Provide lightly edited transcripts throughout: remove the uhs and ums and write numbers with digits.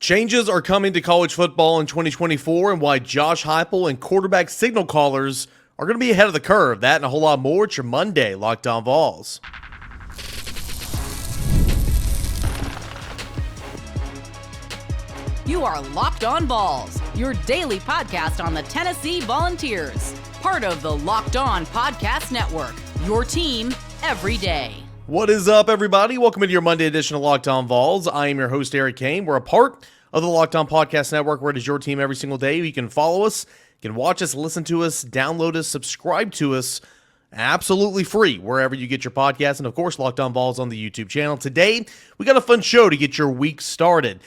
Changes are coming to college football in 2024 and why Josh Heupel and quarterback signal callers are going to be ahead of the curve. That and a whole lot more. It's your Monday Locked On Vols. You are Locked On Vols, your daily podcast on the Tennessee Volunteers. Part of the Locked On Podcast Network, your team every day. What is up, everybody? Welcome to your Monday edition of Locked On Vols. I am your host, Cain. We're a part of the Locked On Podcast Network, where it is your team every single day. You can follow us, you can watch us, listen to us, download us, subscribe to us, absolutely free wherever you get your podcasts, and of course Locked On Vols on the YouTube channel. Today we got a fun show to get your week started.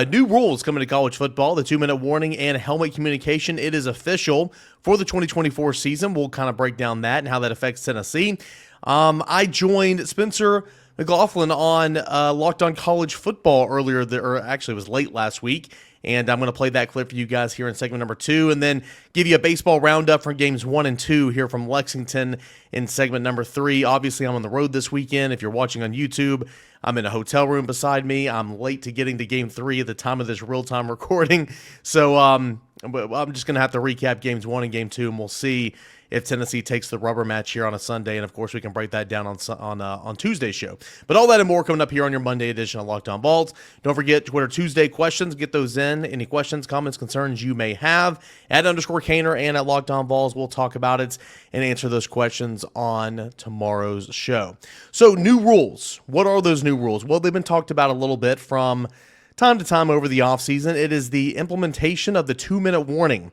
New rules coming to college football: the 2-minute warning and helmet communication. It is official for the 2024 season. We'll kind of break down that and how that affects Tennessee. I joined Spencer McLaughlin on Locked On College Football earlier, or actually it was late last week, and I'm going to play that clip for you guys here in segment number 2, and then give you a baseball roundup from games 1 and 2 here from Lexington in segment number 3. Obviously, I'm on the road this weekend. If you're watching on YouTube, I'm in a hotel room beside me. I'm late to getting to game 3 at the time of this real-time recording, so I'm just going to have to recap games 1 and game 2, and we'll see if Tennessee takes the rubber match here on a Sunday, and of course we can break that down on Tuesday's show. But all that and more coming up here on your Monday edition of Locked On Vols. Don't forget Twitter Tuesday questions. Get those in. Any questions, comments, concerns you may have at _Cainer and at Locked On Vols. We'll talk about it and answer those questions on tomorrow's show. So new rules. What are those new rules? Well, they've been talked about a little bit from time to time over the offseason. It is the implementation of the 2-minute warning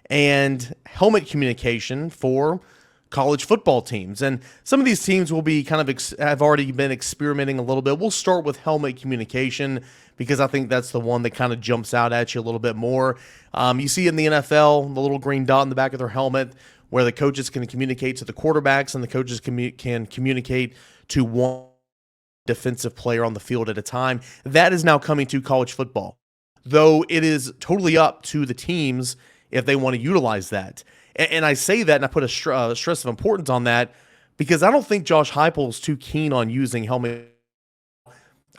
and helmet communication for college football teams. And some of these teams will be kind of have already been experimenting a little bit. We'll start with helmet communication because I think that's the one that kind of jumps out at you a little bit more. You see in the NFL, the little green dot in the back of their helmet where the coaches can communicate to the quarterbacks and the coaches can communicate to one defensive player on the field at a time. That is now coming to college football, though it is totally up to the teams if they want to utilize that. And I say that, and I put a stress of importance on that, because I don't think Josh Heupel is too keen on using helmet.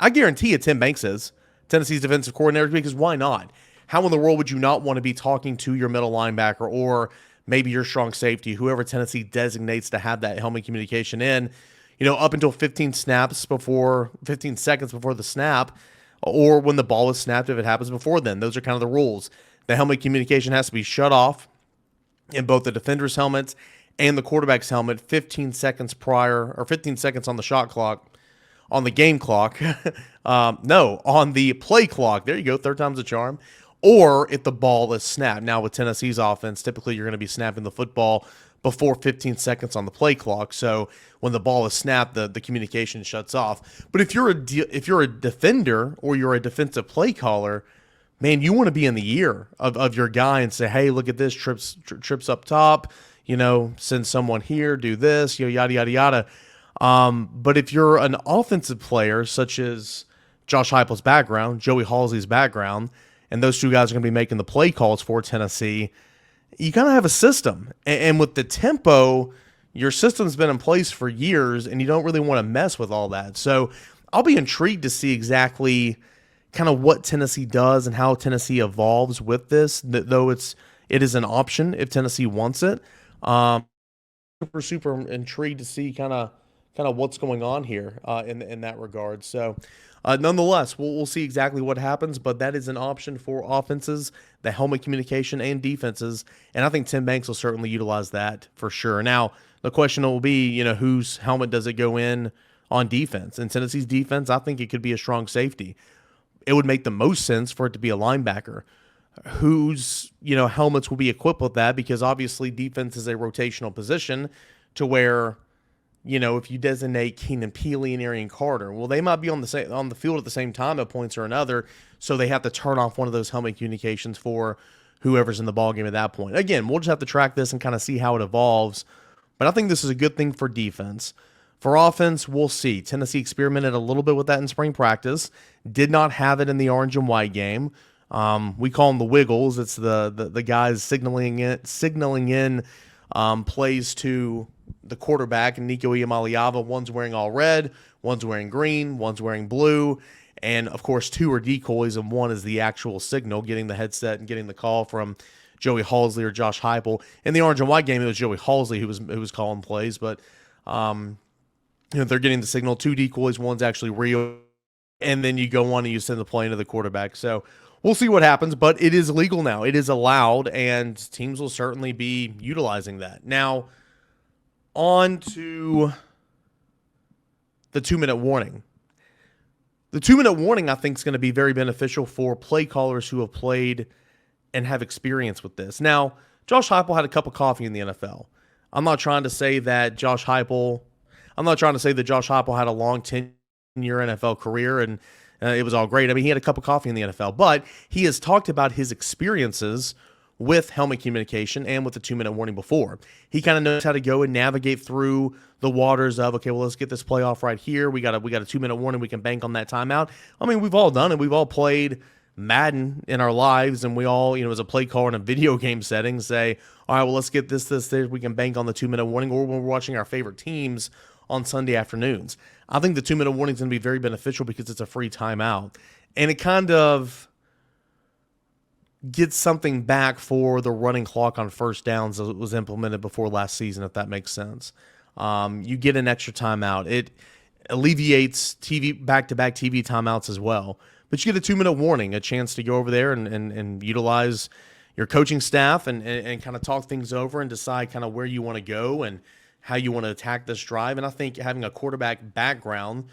I guarantee you Tim Banks is, Tennessee's defensive coordinator, because why not? How in the world would you not want to be talking to your middle linebacker or maybe your strong safety, whoever Tennessee designates to have that helmet communication in, up until 15 seconds before the snap, or when the ball is snapped if it happens before then. Those are kind of the rules. The helmet communication has to be shut off in both the defender's helmets and the quarterback's helmet 15 seconds prior, or 15 seconds on the shot clock, on the game clock. On the play clock. There you go, third time's a charm. Or if the ball is snapped. Now with Tennessee's offense, typically you're going to be snapping the football before 15 seconds on the play clock. So when the ball is snapped, the communication shuts off. But if you're a defender or you're a defensive play caller, man, you want to be in the ear of your guy and say, hey, look at this, trips up top, send someone here, do this, yada, yada, yada. But if you're an offensive player, such as Josh Heupel's background, Joey Halsey's background, and those two guys are going to be making the play calls for Tennessee, you kind of have a system. And with the tempo, your system's been in place for years, and you don't really want to mess with all that. So I'll be intrigued to see exactly kind of what Tennessee does and how Tennessee evolves with this, though it is an option if Tennessee wants it. Super intrigued to see kind of what's going on here in that regard. So nonetheless, we'll see exactly what happens, but that is an option for offenses, the helmet communication, and defenses, and I think Tim Banks will certainly utilize that for sure. Now, the question will be, whose helmet does it go in on defense? In Tennessee's defense, I think it could be a strong safety. It would make the most sense for it to be a linebacker whose, helmets will be equipped with that, because obviously defense is a rotational position to where, if you designate Keenan Peely and Arian Carter, well, they might be on the field at the same time at points or another, so they have to turn off one of those helmet communications for whoever's in the ballgame at that point. Again, we'll just have to track this and kind of see how it evolves, but I think this is a good thing for defense. For offense, we'll see. Tennessee experimented a little bit with that in spring practice. Did not have it in the orange and white game. We call them the wiggles. It's the guys signaling in plays to the quarterback, and Nico Iamaleava. One's wearing all red, one's wearing green, one's wearing blue. And of course, 2 are decoys and 1 is the actual signal, getting the headset and getting the call from Joey Halsley or Josh Heupel. In the orange and white game, it was Joey Halsley who was calling plays, but they're getting the signal. 2 decoys, 1's actually real, and then you go on and you send the play into the quarterback. So we'll see what happens, but it is legal now. It is allowed, and teams will certainly be utilizing that. Now, on to the 2-minute warning. The 2-minute warning, I think, is going to be very beneficial for play callers who have played and have experience with this. Now, Josh Heupel had a cup of coffee in the NFL. I'm not trying to say that Josh Heupel had a long 10-year NFL career and it was all great. I mean, he had a cup of coffee in the NFL, but he has talked about his experiences with helmet communication and with the 2-minute warning before. He kind of knows how to go and navigate through the waters of, okay, well, let's get this play off right here. We got a 2-minute warning. We can bank on that timeout. I mean, we've all done it. We've all played Madden in our lives, and we all, as a play caller in a video game setting, say, all right, well, let's get this. We can bank on the 2-minute warning, or when we're watching our favorite teams on Sunday afternoons. I think the 2-minute warning is going to be very beneficial because it's a free timeout, and it kind of gets something back for the running clock on first downs as it was implemented before last season, if that makes sense. You get an extra timeout. It alleviates back-to-back TV timeouts as well. But you get a 2-minute warning, a chance to go over there and utilize your coaching staff and kind of talk things over and decide kind of where you want to go and how you want to attack this drive. And I think having a quarterback background,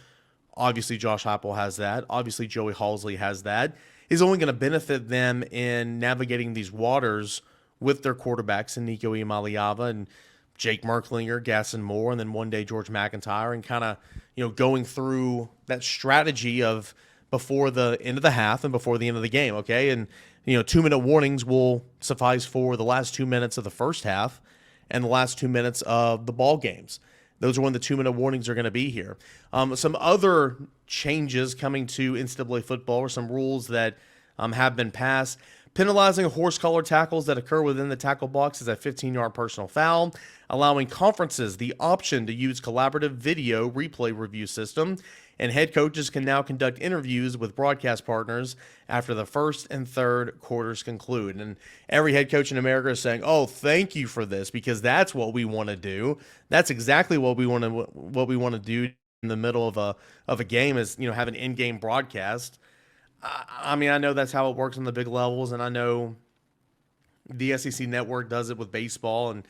obviously Josh Heupel has that, obviously Joey Halsley has that, is only going to benefit them in navigating these waters with their quarterbacks and Nico Iamaleava and Jake Merklinger, Gaston Moore, and then one day George McIntyre, and kind of, going through that strategy of before the end of the half and before the end of the game, okay? And, 2-minute warnings will suffice for the last 2 minutes of the first half and the last 2 minutes of the ball games. Those are when the 2-minute warnings are going to be here. Some other changes coming to NCAA football or some rules that have been passed. Penalizing horse collar tackles that occur within the tackle box is a 15-yard personal foul. Allowing conferences the option to use collaborative video replay review system. And head coaches can now conduct interviews with broadcast partners after the first and third quarters conclude. And every head coach in America is saying, "Oh, thank you for this, because that's what we want to do. That's exactly what we want to do in the middle of a game is have an in-game broadcast." I mean, I know that's how it works on the big levels, and I know the SEC network does it with baseball, and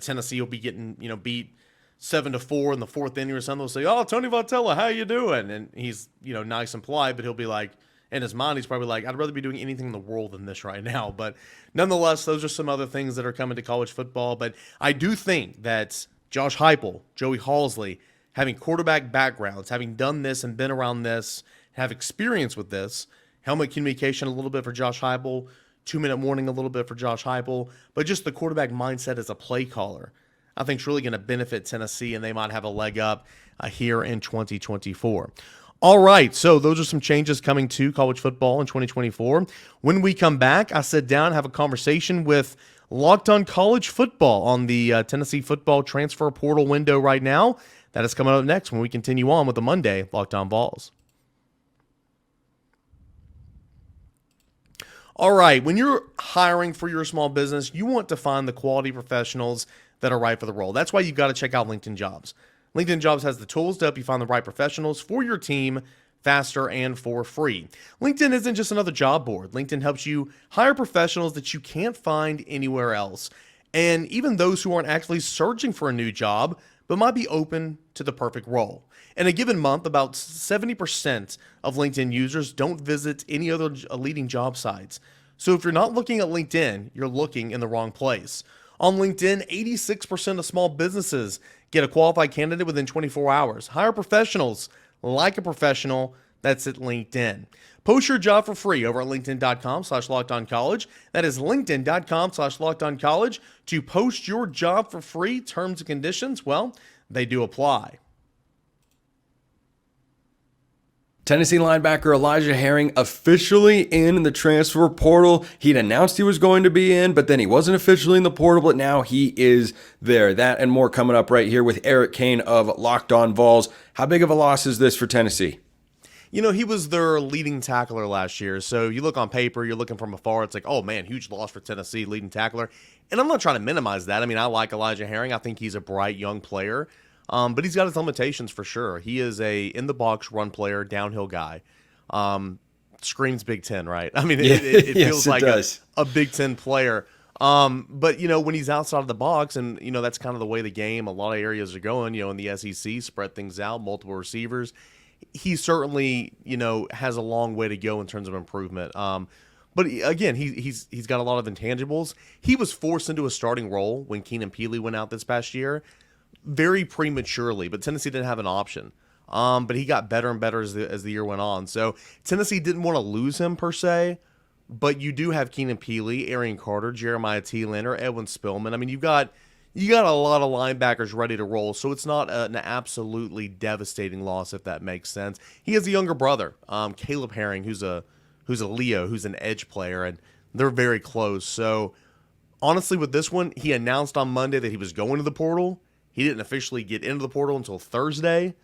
Tennessee will be getting beat 7-4 in the fourth inning or something. They'll say, "Oh, Tony Vitello, how you doing?" And he's nice and polite, but he'll be like, in his mind, he's probably like, "I'd rather be doing anything in the world than this right now." But nonetheless, those are some other things that are coming to college football. But I do think that Josh Heupel, Joey Halsley, having quarterback backgrounds, having done this and been around this, have experience with this, helmet communication a little bit for Josh Heupel, 2-minute warning a little bit for Josh Heupel, but just the quarterback mindset as a play caller, I think is really going to benefit Tennessee, and they might have a leg up here in 2024. All right, so those are some changes coming to college football in 2024. When we come back, I sit down and have a conversation with Locked On College Football on the Tennessee football transfer portal window right now. That is coming up next when we continue on with the Monday Locked On Vols. All right, when you're hiring for your small business, you want to find the quality professionals that are right for the role. That's why you've got to check out LinkedIn Jobs. LinkedIn Jobs has the tools to help you find the right professionals for your team faster and for free. LinkedIn isn't just another job board. LinkedIn helps you hire professionals that you can't find anywhere else. And even those who aren't actually searching for a new job, but might be open to the perfect role. In a given month, about 70% of LinkedIn users don't visit any other leading job sites. So if you're not looking at LinkedIn, you're looking in the wrong place. On LinkedIn, 86% of small businesses get a qualified candidate within 24 hours. Hire professionals like a professional. That's at LinkedIn. Post your job for free over at linkedin.com/lockedoncollege. That is linkedin.com/lockedoncollege. To post your job for free, terms and conditions, well, they do apply. Tennessee linebacker Elijah Herring officially in the transfer portal. He'd announced he was going to be in, but then he wasn't officially in the portal, but now he is there. That and more coming up right here with Eric Cain of Locked On Vols. How big of a loss is this for Tennessee? He was their leading tackler last year. So you look on paper, you're looking from afar, it's like, oh man, huge loss for Tennessee, leading tackler. And I'm not trying to minimize that. I mean, I like Elijah Herring. I think he's a bright young player. But he's got his limitations for sure. He is a in-the-box run player, downhill guy. Screams Big Ten, right? I mean, it feels like a Big Ten player. But, when he's outside of the box, and, that's kind of the way the game, a lot of areas are going, in the SEC, spread things out, multiple receivers. He certainly, has a long way to go in terms of improvement. But again, he's got a lot of intangibles. He was forced into a starting role when Keenan Peely went out this past year, very prematurely, but Tennessee didn't have an option. But he got better and better as the year went on. So Tennessee didn't want to lose him per se, but you do have Keenan Peely, Arian Carter, Jeremiah Thielander, Edwin Spillman. I mean, you got a lot of linebackers ready to roll, so it's not an absolutely devastating loss, if that makes sense. He has a younger brother, Caleb Herring, who's a Leo, who's an edge player, and they're very close. So honestly, with this one, he announced on Monday that he was going to the portal. He didn't officially get into the portal until Thursday.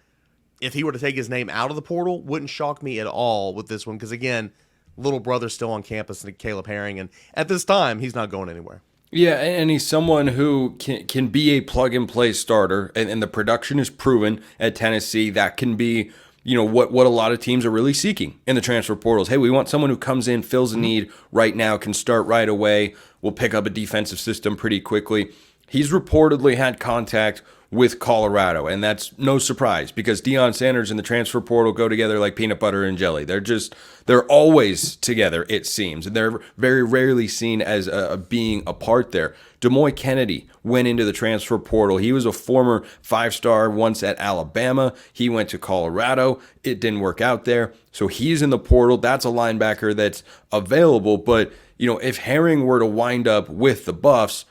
If he were to take his name out of the portal, wouldn't shock me at all with this one, because again, little brother's still on campus, and Caleb Herring, and at this time, he's not going anywhere. Yeah, and he's someone who can be a plug-and-play starter, and the production is proven at Tennessee. That can be, what a lot of teams are really seeking in the transfer portals. Hey, we want someone who comes in, fills a need right now, can start right away, will pick up a defensive system pretty quickly. He's reportedly had contact with Colorado, and that's no surprise because Deion Sanders and the transfer portal go together like peanut butter and jelly. They're always together, it seems, and they're very rarely seen as being apart there. Demoy Kennedy went into the transfer portal. He was a former 5-star once at Alabama. He went to Colorado. It didn't work out there, so he's in the portal. That's a linebacker that's available, but if Herring were to wind up with the Buffs,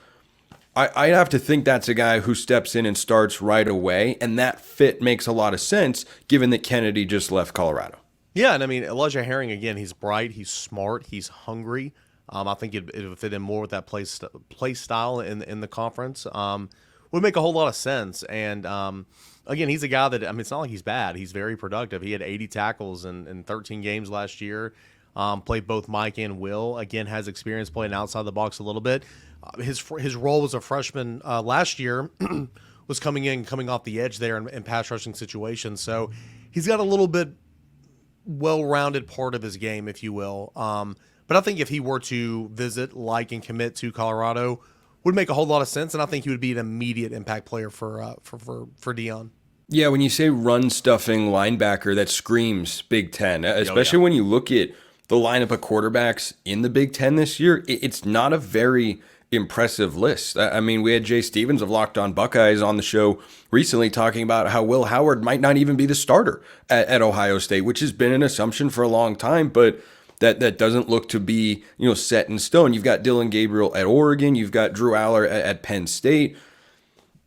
I'd have to think that's a guy who steps in and starts right away, and that fit makes a lot of sense given that Kennedy just left Colorado. Yeah, and I mean, Elijah Herring, again, he's bright, he's smart, he's hungry. I think it would fit in more with that play style in the conference. Would make a whole lot of sense. And, again, he's a guy that, I mean, it's not like he's bad. He's very productive. He had 80 tackles in 13 games last year. Played both Mike and Will. Again, has experience playing outside the box a little bit. His role as a freshman last year was coming off the edge there in pass rushing situations. So he's got a little bit well-rounded part of his game, if you will. But I think if he were to visit, and commit to Colorado, would make a whole lot of sense, and I think he would be an immediate impact player for Deion. Yeah, when you say run-stuffing linebacker, that screams Big Ten, especially when you look at the lineup of quarterbacks in the Big Ten this year. It's not a very impressive list. I mean, we had Jay Stevens of Locked On Buckeyes on the show recently talking about how Will Howard might not even be the starter at Ohio State, which has been an assumption for a long time, but that doesn't look to be set in stone. You've got Dylan Gabriel at Oregon. You've got Drew Aller at Penn State.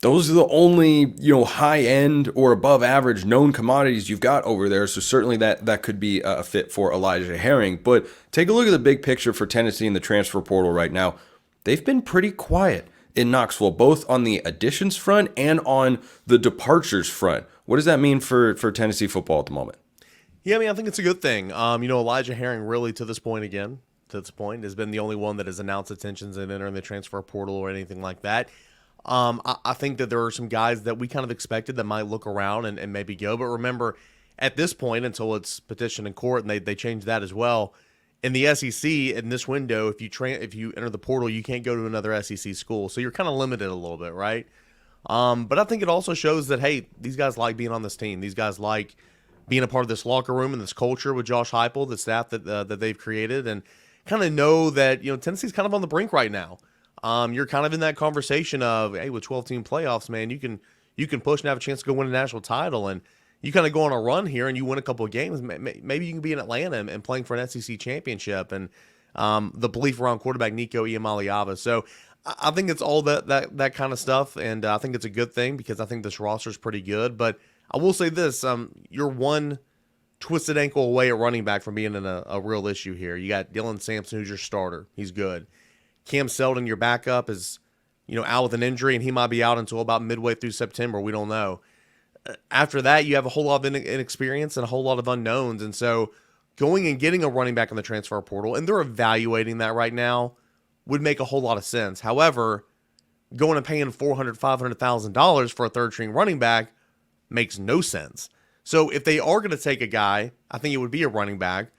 Those are the only high end or above average known commodities you've got over there. So certainly that could be a fit for Elijah Herring. But take a look at the big picture for Tennessee in the transfer portal right now. They've been pretty quiet in Knoxville, both on the additions front and on the departures front. What does that mean for Tennessee football at the moment? Yeah, I mean, I think it's a good thing. Elijah Herring really to this point has been the only one that has announced intentions of entering the transfer portal or anything like that. I think that there are some guys that we kind of expected that might look around and maybe go. But remember, at this point, until it's petitioned in court, and they changed that as well, in the SEC, in this window, if you enter the portal, you can't go to another SEC school. So you're kind of limited a little bit, right? But I think it also shows that, hey, these guys like being on this team. These guys like being a part of this locker room and this culture with Josh Heupel, the staff that they've created, and kind of know that Tennessee's kind of on the brink right now. You're kind of in that conversation of, hey, with 12-team playoffs, man, you can push and have a chance to go win a national title, and you kind of go on a run here and you win a couple of games. Maybe you can be in Atlanta and playing for an SEC championship, and the belief around quarterback Nico Iamaleava. So I think it's all that kind of stuff, and I think it's a good thing because I think this roster is pretty good. But I will say this, you're one twisted ankle away at running back from being in a real issue here. You got Dylan Sampson, who's your starter. He's good. Cam Selden, your backup, is out with an injury, and he might be out until about midway through September. We don't know. after that, you have a whole lot of inexperience and a whole lot of unknowns. And so going and getting a running back in the transfer portal, and they're evaluating that right now, would make a whole lot of sense. However, going and paying $400,000, $500,000 for a third-string running back makes no sense. So if they are going to take a guy, I think it would be a running back,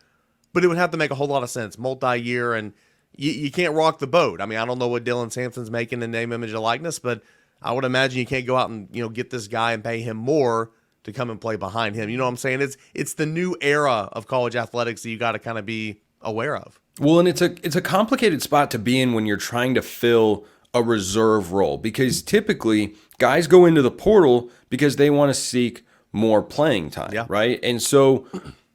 but it would have to make a whole lot of sense, multi-year, and you can't rock the boat. I mean, I don't know what Dylan Sampson's making in name, image, and likeness, but I would imagine you can't go out and get this guy and pay him more to come and play behind him. You know what I'm saying? It's the new era of college athletics that you got to kind of be aware of. Well, and it's a complicated spot to be in when you're trying to fill a reserve role, because typically guys go into the portal because they want to seek more playing time, right? And so,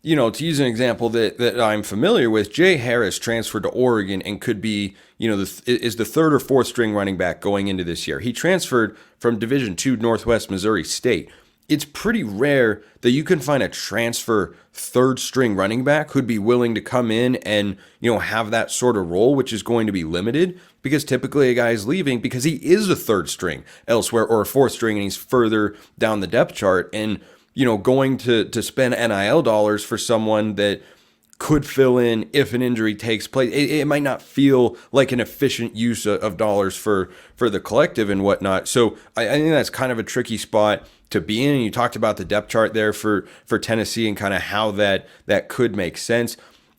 to use an example that I'm familiar with, Jay Harris transferred to Oregon and could be, is the third or fourth string running back going into this year. He transferred from Division II Northwest Missouri State. It's pretty rare that you can find a transfer third string running back who'd be willing to come in and, have that sort of role, which is going to be limited, because typically a guy is leaving because he is a third string elsewhere or a fourth string and he's further down the depth chart. And, going to spend NIL dollars for someone that could fill in if an injury takes place, it might not feel like an efficient use of dollars for the collective and whatnot. So I think that's kind of a tricky spot to be in. And you talked about the depth chart there for Tennessee and kind of how that could make sense.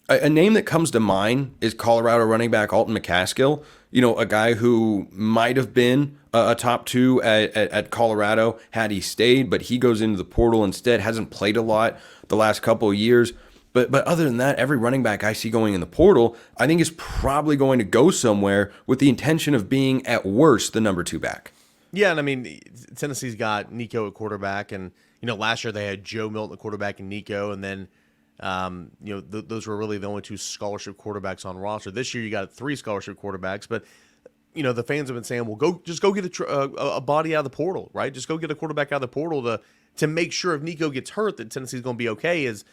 A name that comes to mind is Colorado running back Alton McCaskill, a guy who might have been a top two at Colorado had he stayed, but he goes into the portal instead, hasn't played a lot the last couple of years. But other than that, every running back I see going in the portal, I think is probably going to go somewhere with the intention of being, at worst, the number 2 back. Yeah, and I mean, Tennessee's got Nico at quarterback, and last year they had Joe Milton at quarterback and Nico, and then those were really the only 2 scholarship quarterbacks on roster. This year you got 3 scholarship quarterbacks, but the fans have been saying, well, go get a body out of the portal, right? Just go get a quarterback out of the portal to make sure if Nico gets hurt that Tennessee's going to be okay. Is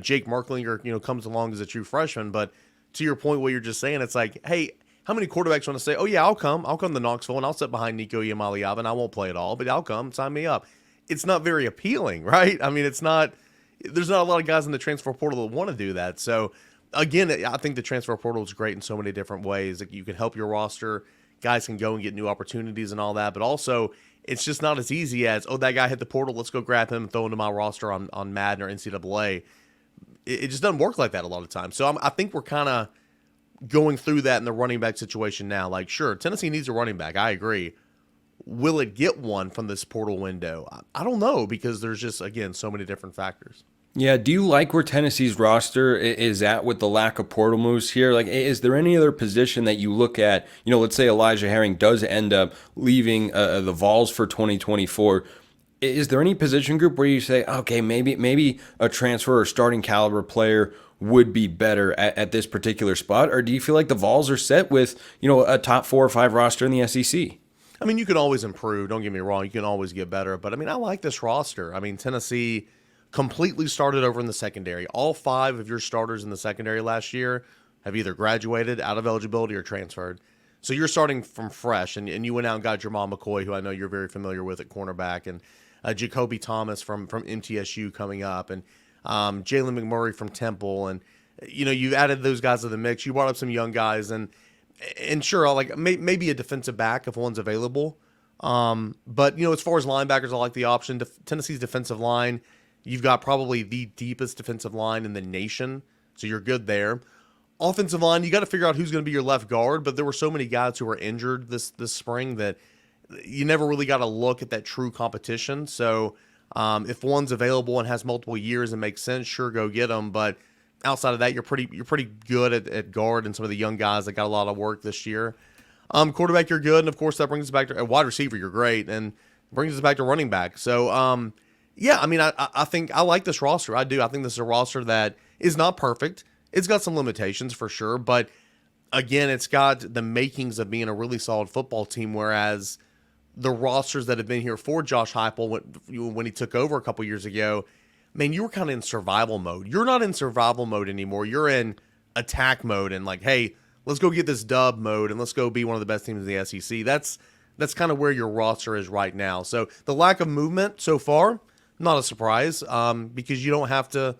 Jake Marklinger comes along as a true freshman, but to your point, what you're just saying, it's like, hey, how many quarterbacks want to say, oh yeah, I'll come to Knoxville and I'll sit behind Nico Iamaleava and I won't play at all, but I'll come, sign me up. It's not very appealing, right? I mean, there's not a lot of guys in the transfer portal that want to do that. So again, I think the transfer portal is great in so many different ways. Like, you can help your roster, guys can go and get new opportunities and all that, but also it's just not as easy as, oh, that guy hit the portal, let's go grab him and throw him to my roster on Madden or NCAA. It just doesn't work like that a lot of times. So I think we're kind of going through that in the running back situation now. Like, sure, Tennessee needs a running back. I agree. Will it get one from this portal window? I don't know, because there's just, again, so many different factors. Yeah, do you like where Tennessee's roster is at with the lack of portal moves here? Like, is there any other position that you look at? Let's say Elijah Herring does end up leaving the Vols for 2024. Is there any position group where you say, okay, maybe a transfer or starting caliber player would be better at this particular spot? Or do you feel like the Vols are set with, a top 4 or 5 roster in the SEC? I mean, you can always improve. Don't get me wrong. You can always get better. But, I mean, I like this roster. I mean, Tennessee completely started over in the secondary. All 5 of your starters in the secondary last year have either graduated, out of eligibility, or transferred. So you're starting from fresh. And you went out and got Jamal McCoy, who I know you're very familiar with at cornerback, and Jacoby Thomas from MTSU coming up, and Jalen McMurray from Temple. And, you added those guys to the mix. You brought up some young guys, and sure, like maybe a defensive back if one's available. But, as far as linebackers, I like the option. Tennessee's defensive line, you've got probably the deepest defensive line in the nation, so you're good there. Offensive line, you got to figure out who's going to be your left guard, but there were so many guys who were injured this spring that you never really got to look at that true competition. So if one's available and has multiple years and makes sense, sure, go get them. But outside of that, you're pretty good at guard and some of the young guys that got a lot of work this year. Quarterback, you're good, and of course that brings us back to wide receiver. You're great, and brings us back to running back. So yeah, I mean, I think I like this roster. I do. I think this is a roster that is not perfect. It's got some limitations for sure, but again, it's got the makings of being a really solid football team, whereas the rosters that have been here for Josh Heupel when he took over a couple years ago, man, you were kind of in survival mode. You're not in survival mode anymore. You're in attack mode and like, hey, let's go get this dub mode and let's go be one of the best teams in the SEC. That's kind of where your roster is right now. So the lack of movement so far Not a surprise, because you don't have to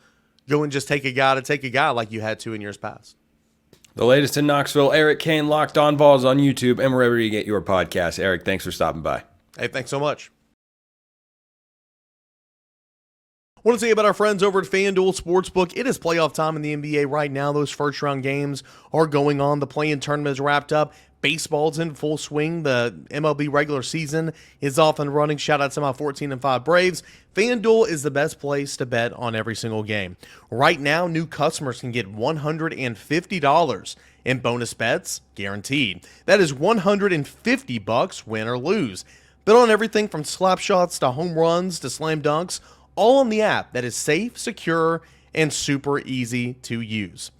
go and just take a guy like you had to in years past. The latest in Knoxville, Eric Cain, Locked On Vols on YouTube and wherever you get your podcasts. Eric, thanks for stopping by. Hey, thanks so much. I want to tell you about our friends over at FanDuel Sportsbook. It is playoff time in the NBA right now. Those first-round games are going on. The play-in tournament is wrapped up. Baseball's in full swing. The MLB regular season is off and running. Shout out to my 14-5 Braves. FanDuel is the best place to bet on every single game. Right now, new customers can get $150 in bonus bets guaranteed. That is $150 win or lose. Bet on everything from slap shots to home runs to slam dunks, all on the app that is safe, secure, and super easy to use.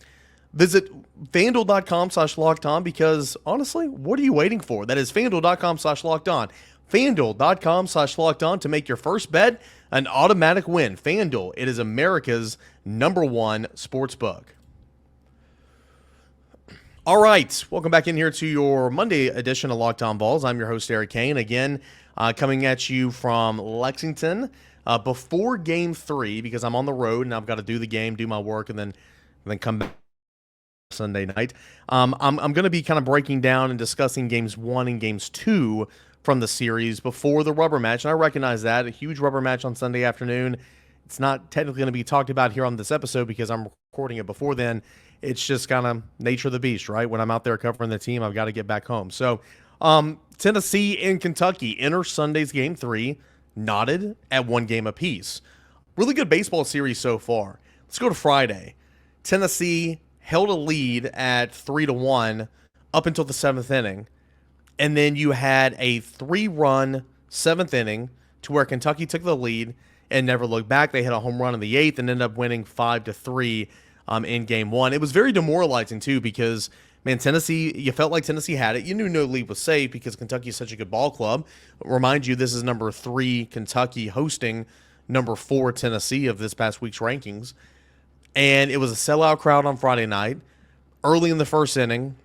Visit FanDuel.com/LockedOn because, honestly, what are you waiting for? That is FanDuel.com/LockedOn. FanDuel.com/LockedOn to make your first bet an automatic win. FanDuel, it is America's #1 sportsbook. All right, welcome back in here to your Monday edition of Locked On Vols. I'm your host, Eric Cain, again, coming at you from Lexington before Game 3 because I'm on the road and I've got to do the game, do my work, and then come back Sunday night. I'm going to be kind of breaking down and discussing Games 1 and Games 2 from the series before the rubber match, and I recognize that. A huge rubber match on Sunday afternoon. It's not technically going to be talked about here on this episode because I'm recording it before then. It's just kind of nature of the beast, right? When I'm out there covering the team, I've got to get back home. So Tennessee and Kentucky enter Sunday's Game 3, knotted at 1 game apiece. Really good baseball series so far. Let's go to Friday. Tennessee held a lead at 3-1 up until the 7th inning. And then you had a 3-run 7th inning to where Kentucky took the lead and never looked back. They hit a home run in the 8th and ended up winning 5-3 in Game 1. It was very demoralizing, too, because, man, Tennessee, you felt like Tennessee had it. You knew no lead was safe because Kentucky is such a good ball club. Remind you, this is number 3 Kentucky hosting number 4 Tennessee of this past week's rankings. And it was a sellout crowd on Friday night. Early in the first inning,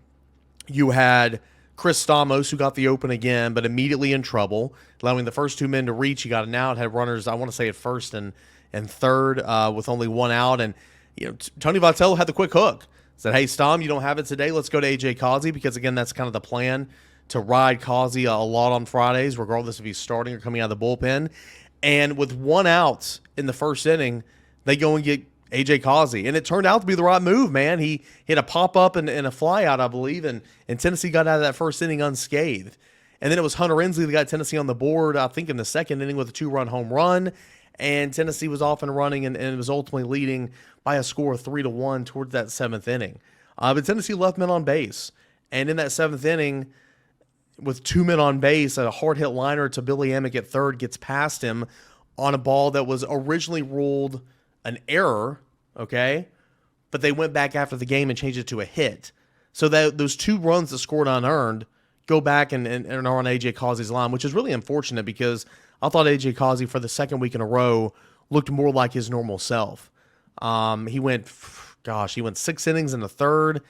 you had Chris Stamos, who got the open again, but immediately in trouble, allowing the first 2 men to reach. He got an out, had runners, I want to say, at first and third with only 1 out. And Tony Vitello had the quick hook. Said, hey, Stom, you don't have it today. Let's go to A.J. Causey because, again, that's kind of the plan, to ride Causey a lot on Fridays, regardless if he's starting or coming out of the bullpen. And with 1 out in the first inning, they go and get A.J. Causey. And it turned out to be the right move, man. He hit a pop-up and a fly-out, I believe, and Tennessee got out of that first inning unscathed. And then it was Hunter Ensley that got Tennessee on the board, I think, in the second inning with a 2-run home run. And Tennessee was off and running and was ultimately leading by a score of 3-1 towards that 7th inning. But Tennessee left men on base. And in that 7th inning, with 2 men on base, a hard-hit liner to Billy Amick at third gets past him on a ball that was originally ruled an error, okay? But they went back after the game and changed it to a hit. So that those 2 runs that scored unearned go back and are on A.J. Causey's line, which is really unfortunate because I thought A.J. Causey for the second week in a row looked more like his normal self. He went 6 innings in the third,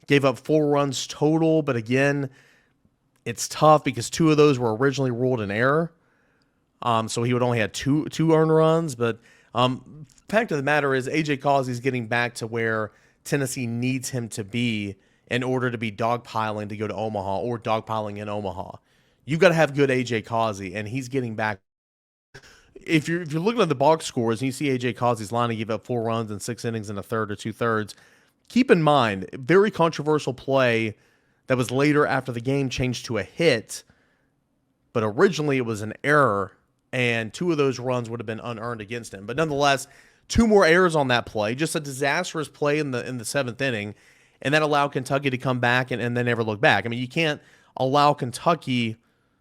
gave up 4 runs total, but again, it's tough because 2 of those were originally ruled an error. So he would only have two earned runs, but fact of the matter is A.J. Causey's getting back to where Tennessee needs him to be in order to be dogpiling to go to Omaha or dogpiling in Omaha. You've got to have good A.J. Causey, and he's getting back. If you're looking at the box scores and you see A.J. Causey's line to give up 4 runs in 6 innings and a third or 2/3, keep in mind, very controversial play that was later after the game changed to a hit, but originally it was an error, and 2 of those runs would have been unearned against him. But nonetheless, 2 more errors on that play, just a disastrous play in the 7th inning, and that allowed Kentucky to come back and then never look back. I mean, you can't allow Kentucky,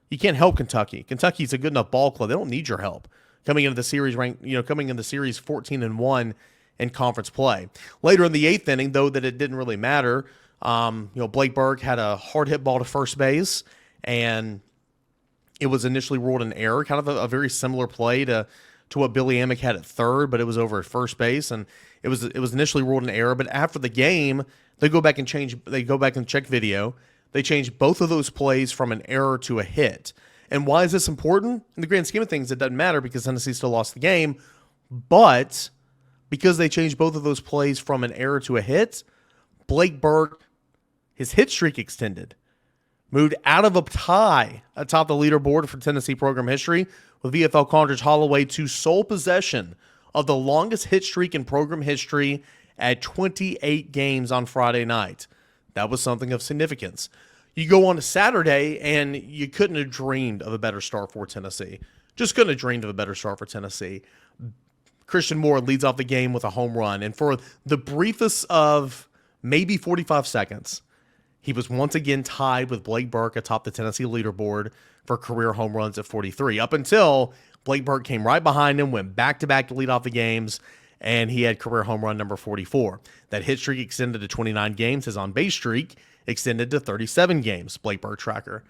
you can't help Kentucky. Kentucky's a good enough ball club. They don't need your help. Coming into the series coming in the series 14-1 in conference play. Later in the 8th inning, though that it didn't really matter, Blake Burke had a hard hit ball to first base, and it was initially ruled an error, kind of a very similar play to what Billy Amick had at third, but it was over at first base, and it was initially ruled an error. But after the game, they go back and check video. They changed both of those plays from an error to a hit. And why is this important? In the grand scheme of things, it doesn't matter because Tennessee still lost the game. But because they changed both of those plays from an error to a hit, Blake Burke, his hit streak extended. Moved out of a tie atop the leaderboard for Tennessee program history with VFL Condredge Holloway to sole possession of the longest hit streak in program history at 28 games on Friday night. That was something of significance. You go on to Saturday, and you couldn't have dreamed of a better start for Tennessee. Just couldn't have dreamed of a better start for Tennessee. Christian Moore leads off the game with a home run, and for the briefest of maybe 45 seconds, he was once again tied with Blake Burke atop the Tennessee leaderboard for career home runs at 43, up until Blake Burke came right behind him, went back-to-back to lead off the games, and he had career home run number 44. That hit streak extended to 29 games. His on-base streak extended to 37 games, Blake Burke tracker.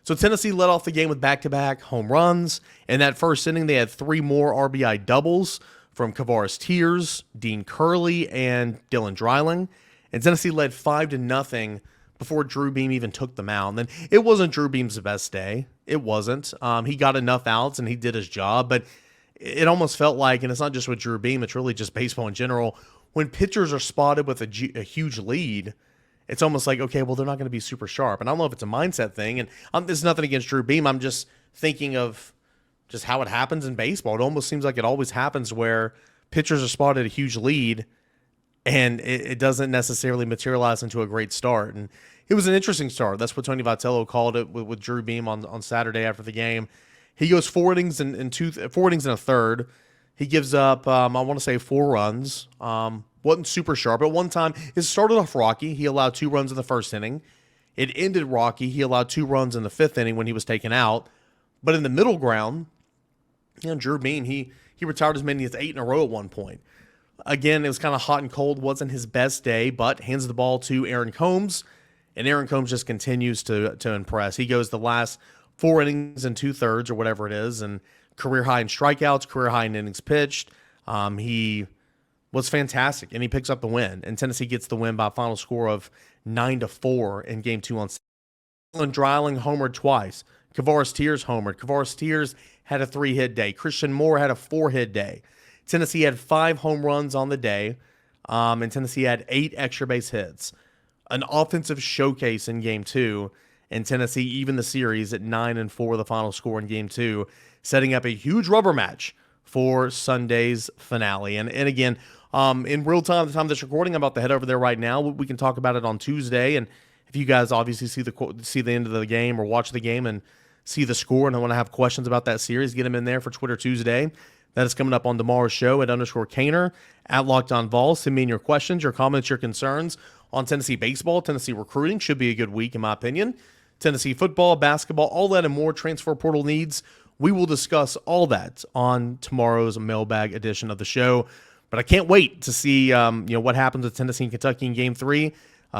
So Tennessee led off the game with back-to-back home runs. In that first inning, they had 3 more RBI doubles from Kavaris Tears, Dean Curley, and Dylan Dreiling. And Tennessee led 5-0 before Drew Beam even took the mound. And it wasn't Drew Beam's best day. It wasn't. He got enough outs, and he did his job. But it almost felt like, and it's not just with Drew Beam, it's really just baseball in general, when pitchers are spotted with a huge lead, it's almost like, okay, well, they're not going to be super sharp. And I don't know if it's a mindset thing, and there's nothing against Drew Beam. I'm just thinking of just how it happens in baseball. It almost seems like it always happens where pitchers are spotted a huge lead, and it doesn't necessarily materialize into a great start. And it was an interesting start. That's what Tony Vitello called it with Drew Beam on Saturday after the game. He goes 4 innings and 4 innings and a third. He gives up, I want to say, 4 runs. Wasn't super sharp. At one time, it started off rocky. He allowed 2 runs in the first inning. It ended rocky. He allowed 2 runs in the 5th inning when he was taken out. But in the middle ground, Drew Beam, he retired as many as 8 in a row at one point. Again, it was kind of hot and cold. Wasn't his best day, but hands the ball to Aaron Combs, and Aaron Combs just continues to impress. He goes the last 4 innings and 2/3 or whatever it is, and career high in strikeouts, career high in innings pitched. He was fantastic, and he picks up the win. And Tennessee gets the win by a final score of 9-4 in Game 2 on Saturday. Dreiling homered twice. Kavaris Tears homered. Kavaris Tears had a 3-hit day. Christian Moore had a 4-hit day. Tennessee had 5 home runs on the day, and Tennessee had 8 extra base hits. An offensive showcase in Game 2, and Tennessee even the series at 9-4, the final score in Game 2, setting up a huge rubber match for Sunday's finale. And again, in real time, at the time of this recording, I'm about to head over there right now. We can talk about it on Tuesday, and if you guys obviously see the end of the game or watch the game and see the score and I want to have questions about that series, get them in there for Twitter Tuesday. That is coming up on tomorrow's show at _Cainer, at Locked On Vols. Send me in your questions, your comments, your concerns on Tennessee baseball, Tennessee recruiting. Should be a good week, in my opinion. Tennessee football, basketball, all that and more, transfer portal needs. We will discuss all that on tomorrow's mailbag edition of the show. But I can't wait to see what happens with Tennessee and Kentucky in Game 3.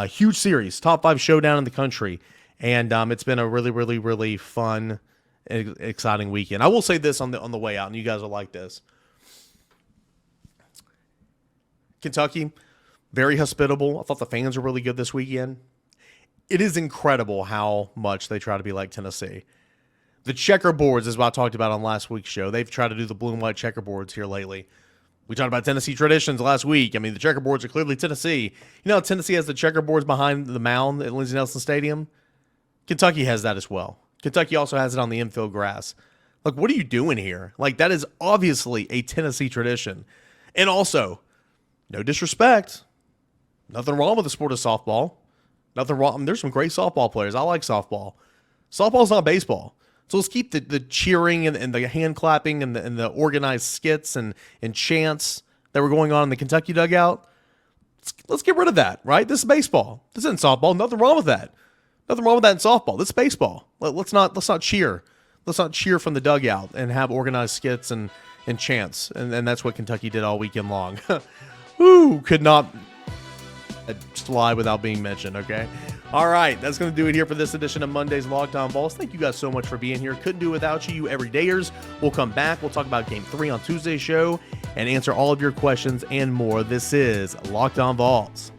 Huge series, top 5 showdown in the country. And it's been a really, really, really fun, exciting weekend. I will say this on the way out, and you guys will like this. Kentucky, very hospitable. I thought the fans were really good this weekend. It is incredible how much they try to be like Tennessee. The checkerboards is what I talked about on last week's show. They've tried to do the blue and white checkerboards here lately. We talked about Tennessee traditions last week. I mean, the checkerboards are clearly Tennessee. You know how Tennessee has the checkerboards behind the mound at Lindsey Nelson Stadium? Kentucky has that as well. Kentucky also has it on the infield grass. Like, what are you doing here? Like, that is obviously a Tennessee tradition. And also, no disrespect, nothing wrong with the sport of softball. Nothing wrong. I mean, there's some great softball players. I like softball. Softball's not baseball. So let's keep the cheering and the hand clapping and the organized skits and chants that were going on in the Kentucky dugout. Let's get rid of that, right? This is baseball. This isn't softball. Nothing wrong with that. Nothing wrong with that in softball. This is baseball. Let's not cheer. Let's not cheer from the dugout and have organized skits and chants. And that's what Kentucky did all weekend long. Woo, could not fly without being mentioned, okay? All right, that's going to do it here for this edition of Monday's Locked On Vols. Thank you guys so much for being here. Couldn't do it without you everydayers. We'll come back. We'll talk about Game 3 on Tuesday's show and answer all of your questions and more. This is Locked On Vols.